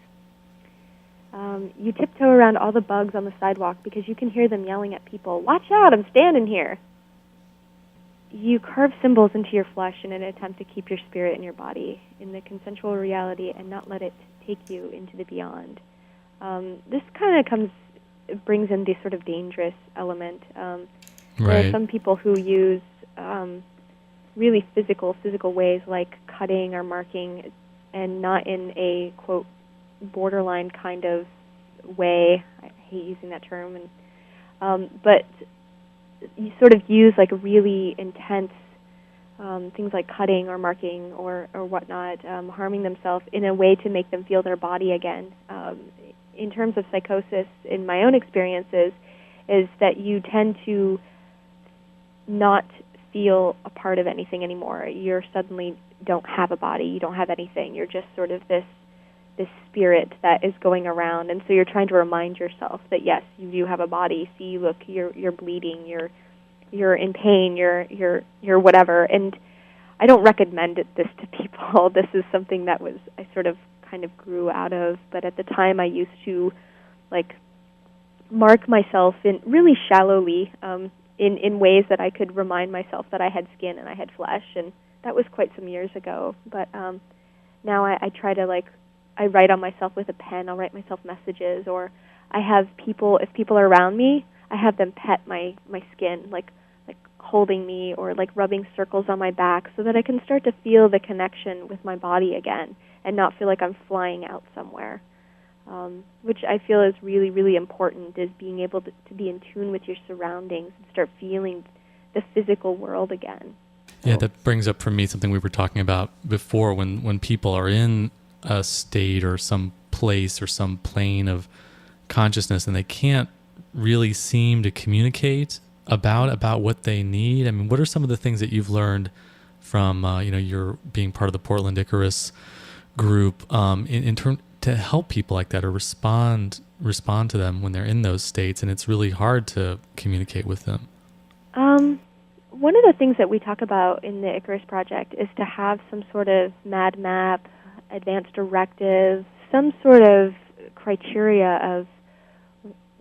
[SPEAKER 2] You tiptoe around all the bugs on the sidewalk because you can hear them yelling at people, "Watch out, I'm standing here." You carve symbols into your flesh in an attempt to keep your spirit in your body in the consensual reality and not let it take you into the beyond. This kind of brings in this sort of dangerous element. There are some people who use really physical ways like cutting or marking, and not in a, quote, borderline kind of way. I hate using that term. But you sort of use like really intense things like cutting or marking or whatnot, harming themselves in a way to make them feel their body again. In terms of psychosis, in my own experiences, is that you tend to not feel a part of anything anymore. You suddenly don't have a body. You don't have anything. You're just sort of this spirit that is going around, and so you're trying to remind yourself that yes, you do have a body. See, look, you're bleeding. You're in pain. You're whatever. And I don't recommend this to people. This is something that I sort of kind of grew out of, but at the time I used to like mark myself in really shallowly in ways that I could remind myself that I had skin and I had flesh, and that was quite some years ago. But now I try to I write on myself with a pen. I'll write myself messages, or I have people, if people are around me, I have them pet my skin, like holding me or like rubbing circles on my back so that I can start to feel the connection with my body again and not feel like I'm flying out somewhere, which I feel is really, really important, is being able to be in tune with your surroundings and start feeling the physical world again.
[SPEAKER 1] Yeah, that brings up for me something we were talking about before, when people are in a state or some place or some plane of consciousness and they can't really seem to communicate about what they need. I mean, what are some of the things that you've learned from you're being part of the Portland Icarus group in turn to help people like that or respond to them when they're in those states and it's really hard to communicate with them?
[SPEAKER 2] One of the things that we talk about in the Icarus Project is to have some sort of MAD map, advanced directive, some sort of criteria of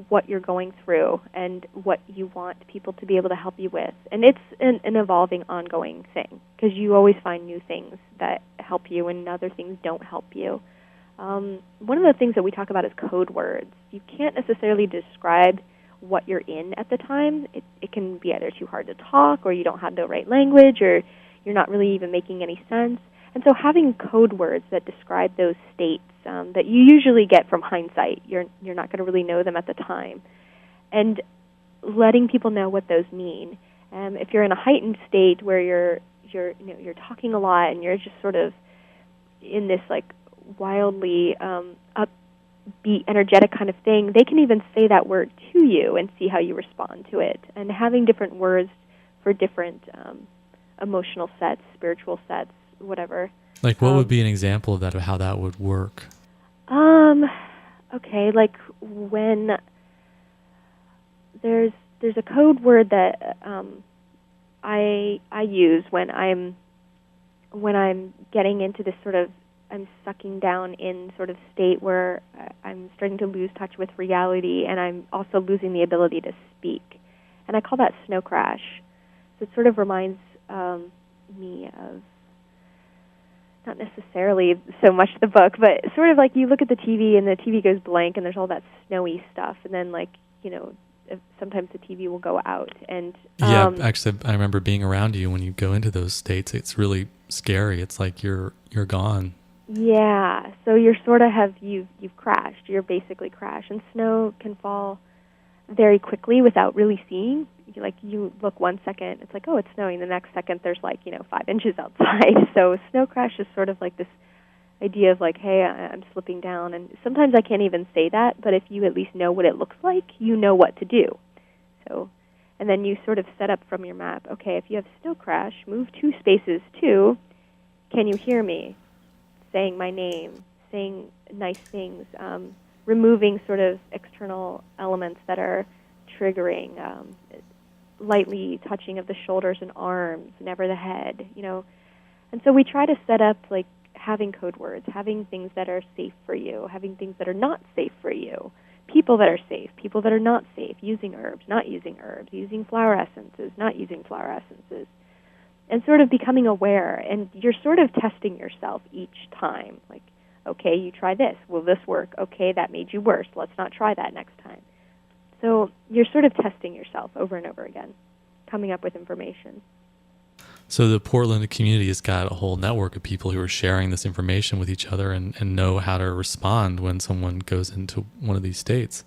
[SPEAKER 2] what you're going through and what you want people to be able to help you with. And it's an evolving, ongoing thing, because you always find new things that help you and other things don't help you. One of the things that we talk about is code words. You can't necessarily describe what you're in at the time. It can be either too hard to talk, or you don't have the right language, or you're not really even making any sense. And so having code words that describe those states that you usually get from hindsight, you're not going to really know them at the time, and letting people know what those mean. If you're in a heightened state where you're talking a lot and you're just sort of in this like wildly upbeat, energetic kind of thing, they can even say that word to you and see how you respond to it. And having different words for different emotional sets, spiritual sets, whatever.
[SPEAKER 1] Like what would be an example of that, of how that would work?
[SPEAKER 2] Okay, like when there's a code word that I use when I'm getting into this sort of, I'm sucking down in sort of state where I'm starting to lose touch with reality, and I'm also losing the ability to speak. And I call that snow crash. So it sort of reminds me of, not necessarily so much the book, but sort of like you look at the TV and the TV goes blank and there's all that snowy stuff, and then sometimes the TV will go out. And
[SPEAKER 1] actually, I remember being around you when you go into those states. It's really scary. It's like you're gone.
[SPEAKER 2] Yeah, so you've crashed. You're basically crashed, and snow can fall very quickly without really seeing. You look 1 second, it's like, oh, it's snowing. The next second, there's 5 inches outside. So snow crash is sort of like this idea of like, hey, I'm slipping down. And sometimes I can't even say that, but if you at least know what it looks like, you know what to do. So And then you sort of set up from your map, okay, if you have still crash, move 2 spaces to, can you hear me? Saying my name, saying nice things, removing sort of external elements that are triggering, lightly touching of the shoulders and arms, never the head, And so we try to set up like having code words, having things that are safe for you, having things that are not safe for you, people that are safe, people that are not safe, using herbs, not using herbs, using flower essences, not using flower essences, and sort of becoming aware. And you're sort of testing yourself each time. Like, okay, you try this. Will this work? Okay, that made you worse. Let's not try that next time. So you're sort of testing yourself over and over again, coming up with information.
[SPEAKER 1] So the Portland community has got a whole network of people who are sharing this information with each other and know how to respond when someone goes into one of these states.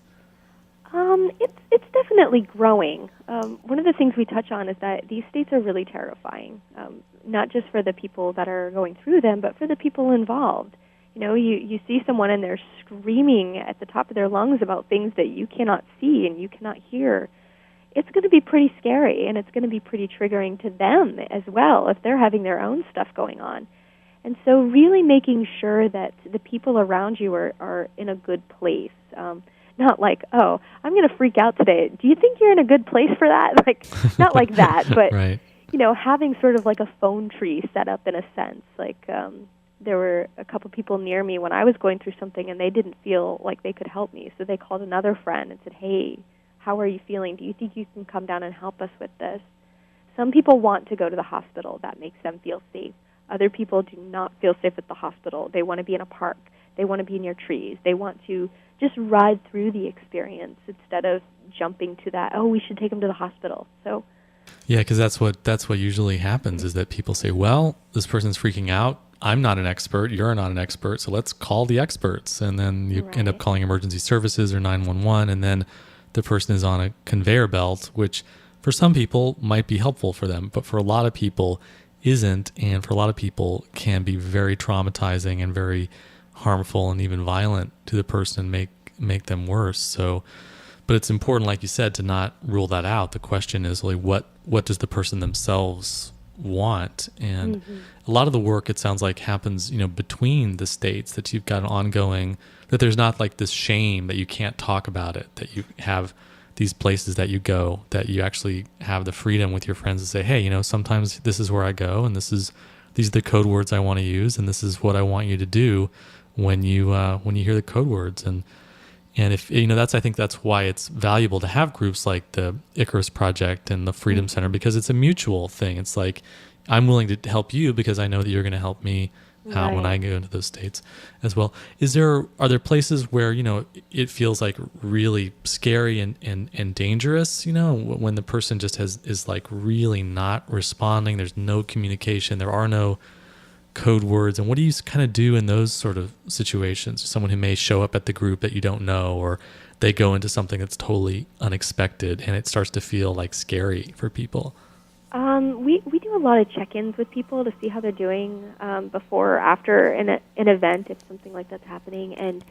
[SPEAKER 2] It's definitely growing. One of the things we touch on is that these states are really terrifying, not just for the people that are going through them, but for the people involved. You see someone and they're screaming at the top of their lungs about things that you cannot see and you cannot hear. It's going to be pretty scary, and it's going to be pretty triggering to them as well if they're having their own stuff going on. And so really making sure that the people around you are in a good place. Not like, oh, I'm going to freak out today. Do you think you're in a good place for that? Like, not like that, but,
[SPEAKER 1] right.
[SPEAKER 2] Having sort of like a phone tree set up in a sense. Like, there were a couple people near me when I was going through something, and they didn't feel like they could help me. So they called another friend and said, hey, how are you feeling? Do you think you can come down and help us with this? Some people want to go to the hospital. That makes them feel safe. Other people do not feel safe at the hospital. They want to be in a park. They want to be near trees. They want to just ride through the experience instead of jumping to that, oh, we should take them to the hospital. So,
[SPEAKER 1] yeah, because that's what usually happens is that people say, well, this person's freaking out. I'm not an expert. You're not an expert. So let's call the experts. And then you end up calling emergency services or 911. And then the person is on a conveyor belt, which for some people might be helpful for them, but for a lot of people isn't. And for a lot of people can be very traumatizing and very harmful and even violent to the person, make them worse. So, but it's important, like you said, to not rule that out. The question is really what does the person themselves want? And a lot of the work, it sounds like, happens, between the states, that you've got an ongoing, that there's not like this shame that you can't talk about it, that you have these places that you go, that you actually have the freedom with your friends to say, hey, sometimes this is where I go, and these are the code words I want to use, and this is what I want you to do when you hear the code words. And if I think that's why it's valuable to have groups like the Icarus Project and the Freedom Center, because it's a mutual thing. It's like, I'm willing to help you because I know that you're going to help me out when I go into those states as well. Are there places where, it feels like really scary and dangerous, when the person just is like really not responding, there's no communication, there are no code words, and what do you kind of do in those sort of situations? Someone who may show up at the group that you don't know, or they go into something that's totally unexpected and it starts to feel like scary for people.
[SPEAKER 2] We do a lot of check-ins with people to see how they're doing before or after an event, if something like that's happening. And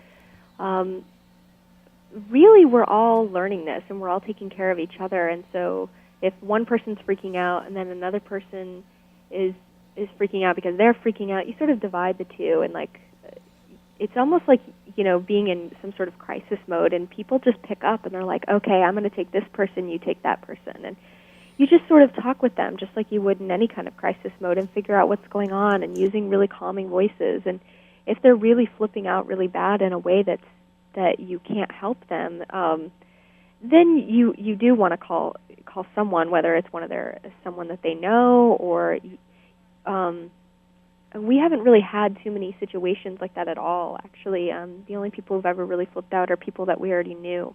[SPEAKER 2] really, we're all learning this, and we're all taking care of each other. And so if one person's freaking out and then another person is freaking out because they're freaking out, you sort of divide the two. And, like, it's almost like, being in some sort of crisis mode, and people just pick up, and they're like, okay, I'm going to take this person, you take that person. And you just sort of talk with them just like you would in any kind of crisis mode and figure out what's going on, and using really calming voices. And if they're really flipping out really bad in a way that you can't help them, then you do want to call someone, whether it's someone that they know, or we haven't really had too many situations like that at all, actually. The only people who've ever really flipped out are people that we already knew.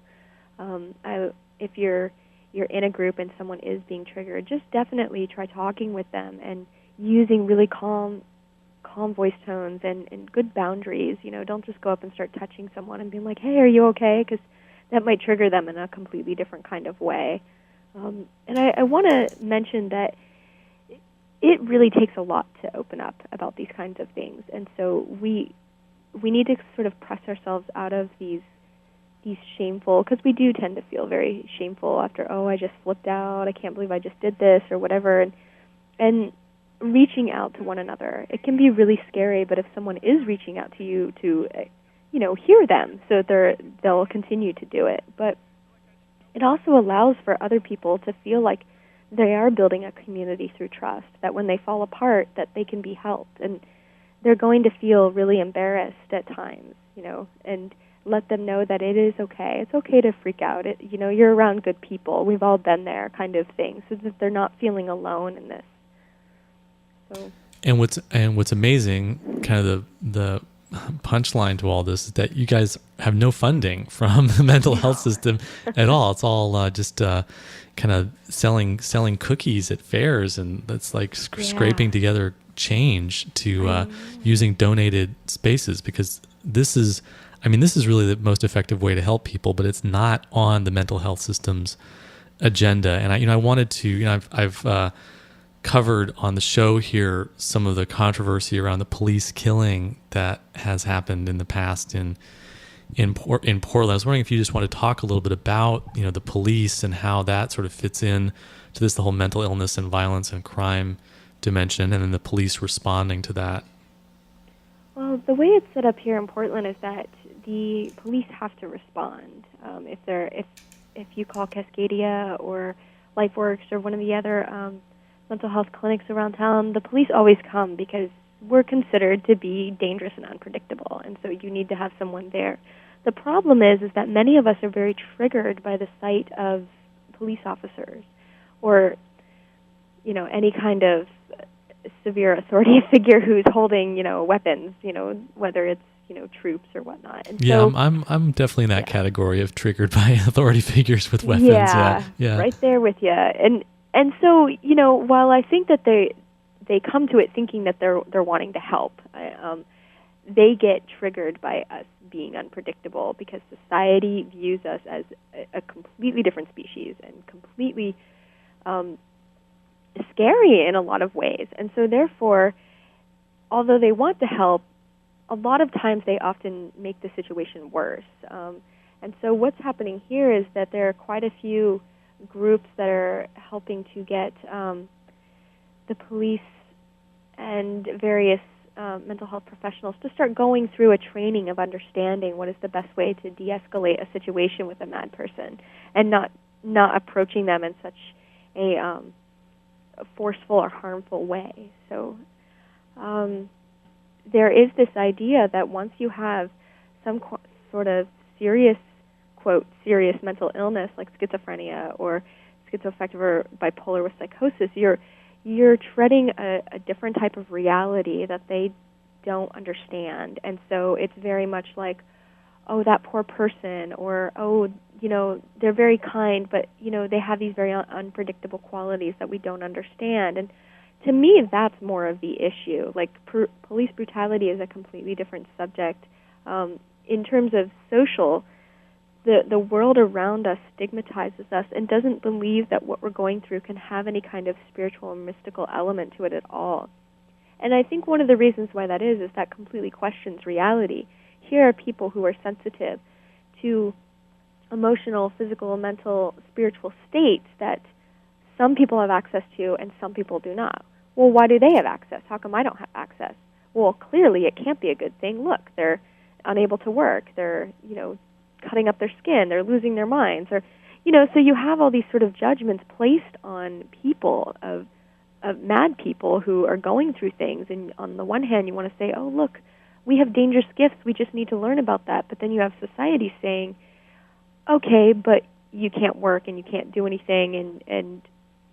[SPEAKER 2] If you're in a group and someone is being triggered, just definitely try talking with them and using really calm voice tones and good boundaries. Don't just go up and start touching someone and being like, hey, are you okay? Because that might trigger them in a completely different kind of way. And I want to mention that it really takes a lot to open up about these kinds of things. And so we need to sort of press ourselves out of these these shameful, because we do tend to feel very shameful after, oh, I just flipped out, I can't believe I just did this, or whatever, and reaching out to one another. It can be really scary, but if someone is reaching out to you to, hear them, so they'll continue to do it. But it also allows for other people to feel like they are building a community through trust, that when they fall apart, that they can be helped, and they're going to feel really embarrassed at times, and let them know that it is okay. It's okay to freak out. You're around good people. We've all been there, kind of thing, so that they're not feeling alone in this. So.
[SPEAKER 1] And what's amazing, kind of the punchline to all this, is that you guys have no funding from the mental health system at all. It's all just kind of selling cookies at fairs, and that's like scraping together change to using donated spaces, because this is really the most effective way to help people, but it's not on the mental health system's agenda. And I wanted to, I've covered on the show here some of the controversy around the police killing that has happened in the past in Portland. I was wondering if you just want to talk a little bit about, the police and how that sort of fits in to this, the whole mental illness and violence and crime dimension, and then the police responding to that.
[SPEAKER 2] Well, the way it's set up here in Portland is that the police have to respond. If you call Cascadia or LifeWorks or one of the other mental health clinics around town, the police always come, because we're considered to be dangerous and unpredictable, and so you need to have someone there. The problem is that many of us are very triggered by the sight of police officers or, any kind of severe authority figure who's holding, weapons, whether it's, troops or whatnot. And
[SPEAKER 1] yeah,
[SPEAKER 2] so,
[SPEAKER 1] I'm definitely in that category of triggered by authority figures with weapons.
[SPEAKER 2] Yeah, right there with you. And so, while I think that they come to it thinking that they're wanting to help, they get triggered by us being unpredictable, because society views us as a completely different species and completely scary in a lot of ways. And so therefore, although they want to help, a lot of times they often make the situation worse. And so what's happening here is that there are quite a few groups that are helping to get the police and various mental health professionals to start going through a training of understanding what is the best way to de-escalate a situation with a mad person, and not approaching them in such a forceful or harmful way. So there is this idea that once you have some sort of serious, quote, serious mental illness like schizophrenia or schizoaffective or bipolar with psychosis, you're treading a different type of reality that they don't understand. And so it's very much like, oh, that poor person, or, oh, they're very kind, but, they have these very unpredictable qualities that we don't understand. And to me, that's more of the issue. Like, police brutality is a completely different subject. In terms of social, the world around us stigmatizes us and doesn't believe that what we're going through can have any kind of spiritual or mystical element to it at all. And I think one of the reasons why that is that completely questions reality. Here are people who are sensitive to emotional, physical, mental, spiritual states that some people have access to and some people do not. Well, why do they have access? How come I don't have access? Well, clearly it can't be a good thing. Look, they're unable to work. They're, cutting up their skin. They're losing their minds. Or, so you have all these sort of judgments placed on people of mad people who are going through things. And on the one hand, you want to say, oh, look, we have dangerous gifts. We just need to learn about that. But then you have society saying, okay, but you can't work and you can't do anything, and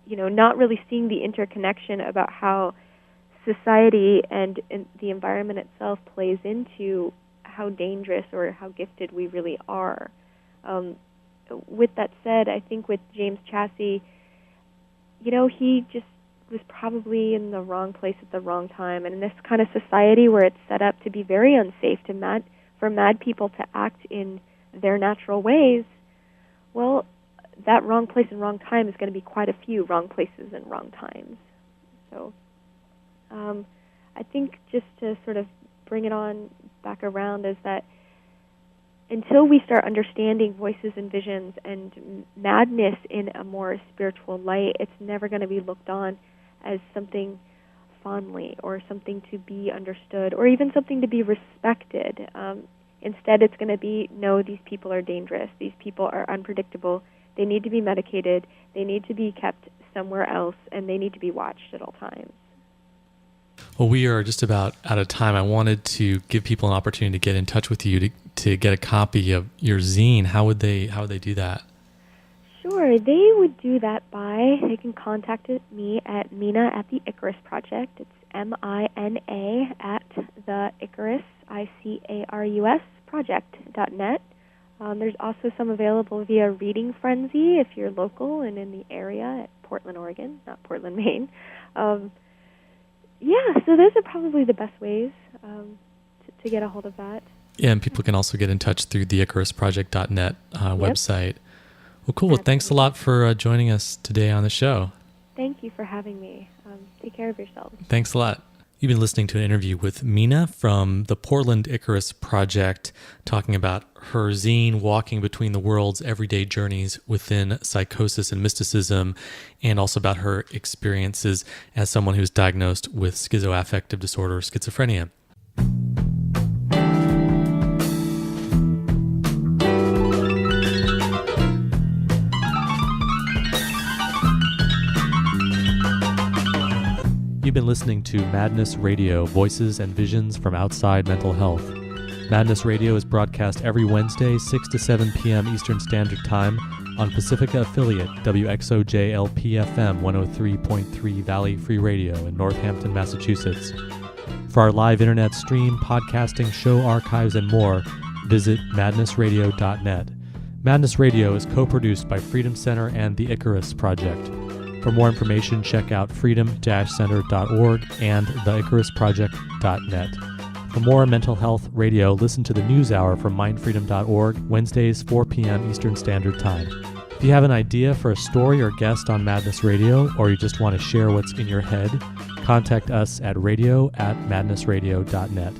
[SPEAKER 2] not really seeing the interconnection about how society and the environment itself plays into how dangerous or how gifted we really are. With that said, I think with James Chassie, he just was probably in the wrong place at the wrong time. And in this kind of society where it's set up to be very unsafe for mad people to act in their natural ways, well, that wrong place and wrong time is going to be quite a few wrong places and wrong times. So I think just to sort of bring it on back around is that until we start understanding voices and visions and madness in a more spiritual light, it's never going to be looked on as something fondly or something to be understood or even something to be respected. Instead, it's going to be, no, these people are dangerous. These people are unpredictable. They need to be medicated. They need to be kept somewhere else, and they need to be watched at all times.
[SPEAKER 1] Well, we are just about out of time. I wanted to give people an opportunity to get in touch with you to get a copy of your zine. How would they do that?
[SPEAKER 2] Sure, they would do that they can contact me at Mina at the Icarus Project. It's MINA at the Icarus, ICARUS project.net. There's also some available via Reading Frenzy if you're local and in the area at Portland, Oregon, not Portland, Maine. So those are probably the best ways to get a hold of that.
[SPEAKER 1] Yeah, and people can also get in touch through the IcarusProject.net website. Well, cool. Well, thanks a lot for joining us today on the show.
[SPEAKER 2] Thank you for having me. Take care of yourselves.
[SPEAKER 1] Thanks a lot. You've been listening to an interview with Mina from the Portand Icarus Project, talking about her zine, Walking Between the Worlds, Everyday Journeys Within Psychosis and Mysticism, and also about her experiences as someone who's diagnosed with schizoaffective disorder, schizophrenia. You've been listening to Madness Radio, Voices and Visions from Outside Mental Health. Madness Radio is broadcast every Wednesday, 6 to 7 p.m. Eastern Standard Time on Pacifica affiliate WXOJ-LP-FM 103.3 Valley Free Radio in Northampton, Massachusetts. For our live internet stream, podcasting, show archives, and more, visit madnessradio.net. Madness Radio is co-produced by Freedom Center and the Icarus Project. For more information, check out freedom-center.org and theicarusproject.net. For more mental health radio, listen to the News Hour from mindfreedom.org, Wednesdays, 4 p.m. Eastern Standard Time. If you have an idea for a story or guest on Madness Radio, or you just want to share what's in your head, contact us at radio@madnessradio.net.